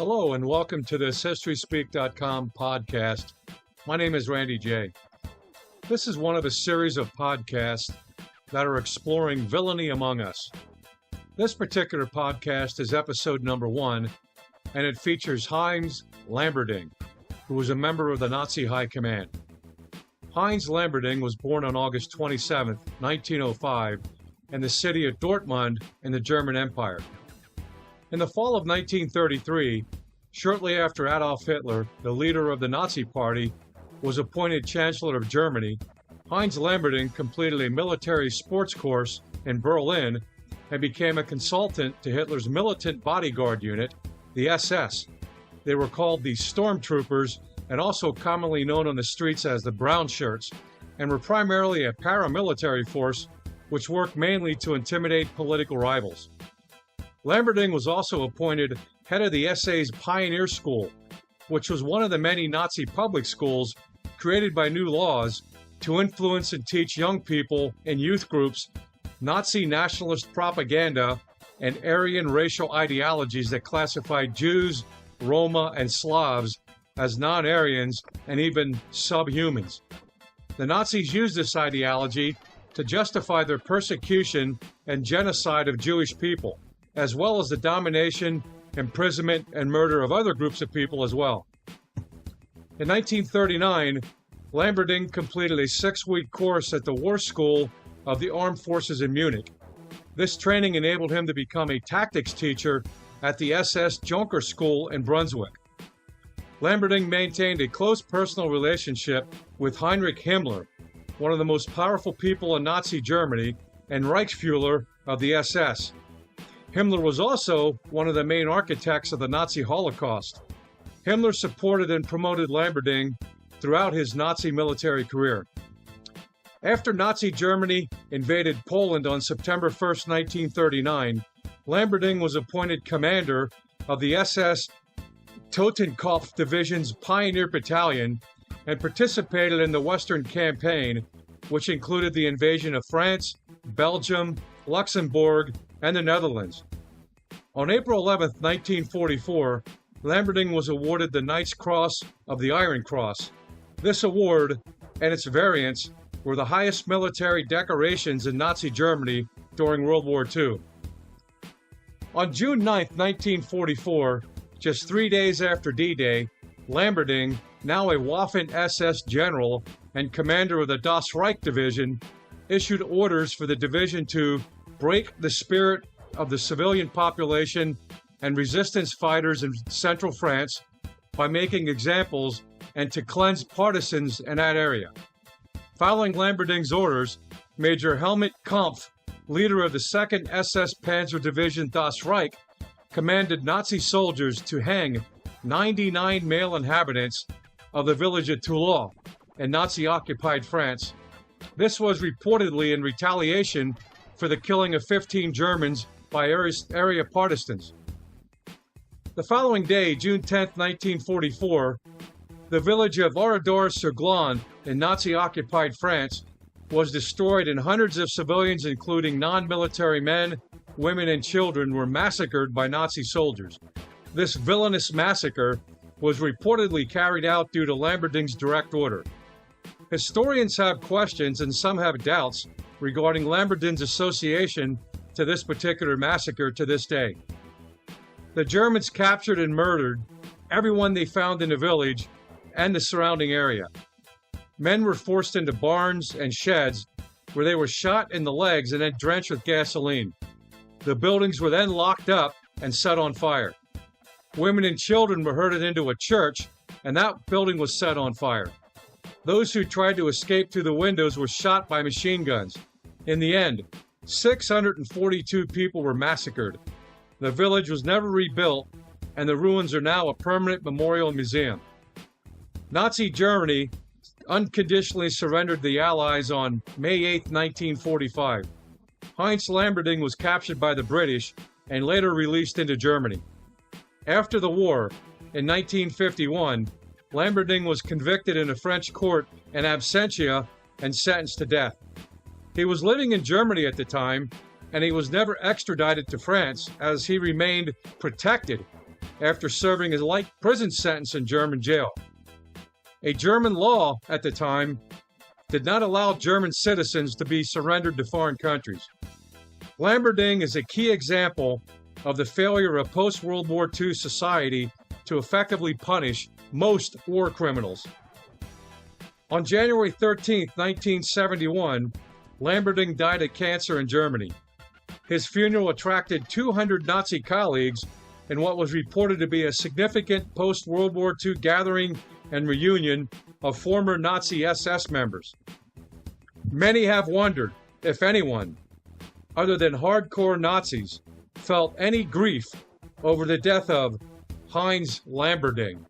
Hello and welcome to this HistorySpeak.com podcast. My name is Randy Jaye. This is one of a series of podcasts that are exploring villainy among us. This particular podcast is episode number 1, and it features Heinz Lammerding, who was a member of the Nazi High Command. Heinz Lammerding was born on August 27, 1905, in the city of Dortmund in the German Empire. In the fall of 1933, shortly after Adolf Hitler, the leader of the Nazi Party, was appointed Chancellor of Germany, Heinz Lammerding completed a military sports course in Berlin and became a consultant to Hitler's militant bodyguard unit, the SS. They were called the Stormtroopers and also commonly known on the streets as the Brown Shirts, and were primarily a paramilitary force which worked mainly to intimidate political rivals. Lammerding was also appointed head of the SA's Pioneer School, which was one of the many Nazi public schools created by new laws to influence and teach young people in youth groups Nazi nationalist propaganda and Aryan racial ideologies that classified Jews, Roma, and Slavs as non-Aryans and even subhumans. The Nazis used this ideology to justify their persecution and genocide of Jewish people, as well as the domination, imprisonment, and murder of other groups of people as well. In 1939, Lammerding completed a 6-week course at the War School of the Armed Forces in Munich. This training enabled him to become a tactics teacher at the SS Junker School in Brunswick. Lammerding maintained a close personal relationship with Heinrich Himmler, one of the most powerful people in Nazi Germany and Reichsfuhrer of the SS. Himmler was also one of the main architects of the Nazi Holocaust. Himmler supported and promoted Lammerding throughout his Nazi military career. After Nazi Germany invaded Poland on September 1, 1939, Lammerding was appointed commander of the SS-Totenkopf Division's Pioneer Battalion and participated in the Western Campaign, which included the invasion of France, Belgium, Luxembourg, and the Netherlands. On April 11, 1944, Lammerding was awarded the Knight's Cross of the Iron Cross. This award and its variants were the highest military decorations in Nazi Germany during World War II. On June 9, 1944, just 3 days after D-Day, Lammerding, now a Waffen-SS general and commander of the Das Reich Division, issued orders for the division to break the spirit of the civilian population and resistance fighters in central France by making examples and to cleanse partisans in that area. Following Lammerding's orders, Major Helmut Kampf, leader of the 2nd SS Panzer Division Das Reich, commanded Nazi soldiers to hang 99 male inhabitants of the village of Toulon in Nazi-occupied France. This was reportedly in retaliation for the killing of 15 Germans by area partisans. The following day, June 10, 1944, the village of Oradour-sur-Glane in Nazi-occupied France was destroyed and hundreds of civilians, including non-military men, women, and children, were massacred by Nazi soldiers. This villainous massacre was reportedly carried out due to Lammerding's direct order. Historians have questions and some have doubts regarding Lammerding's association to this particular massacre to this day. The Germans captured and murdered everyone they found in the village and the surrounding area. Men were forced into barns and sheds where they were shot in the legs and then drenched with gasoline. The buildings were then locked up and set on fire. Women and children were herded into a church, and that building was set on fire. Those who tried to escape through the windows were shot by machine guns. In the end, 642 people were massacred. The village was never rebuilt, and the ruins are now a permanent memorial museum. Nazi Germany unconditionally surrendered the Allies on May 8, 1945. Heinz Lammerding was captured by the British and later released into Germany. After the war, in 1951, Lammerding was convicted in a French court in absentia and sentenced to death. He was living in Germany at the time, and he was never extradited to France as he remained protected after serving a light prison sentence in German jail. A German law at the time did not allow German citizens to be surrendered to foreign countries. Lammerding is a key example of the failure of post-World War II society to effectively punish most war criminals. On January 13, 1971, Lammerding died of cancer in Germany. His funeral attracted 200 Nazi colleagues in what was reported to be a significant post-World War II gathering and reunion of former Nazi SS members. Many have wondered if anyone, other than hardcore Nazis, felt any grief over the death of Heinz Lammerding.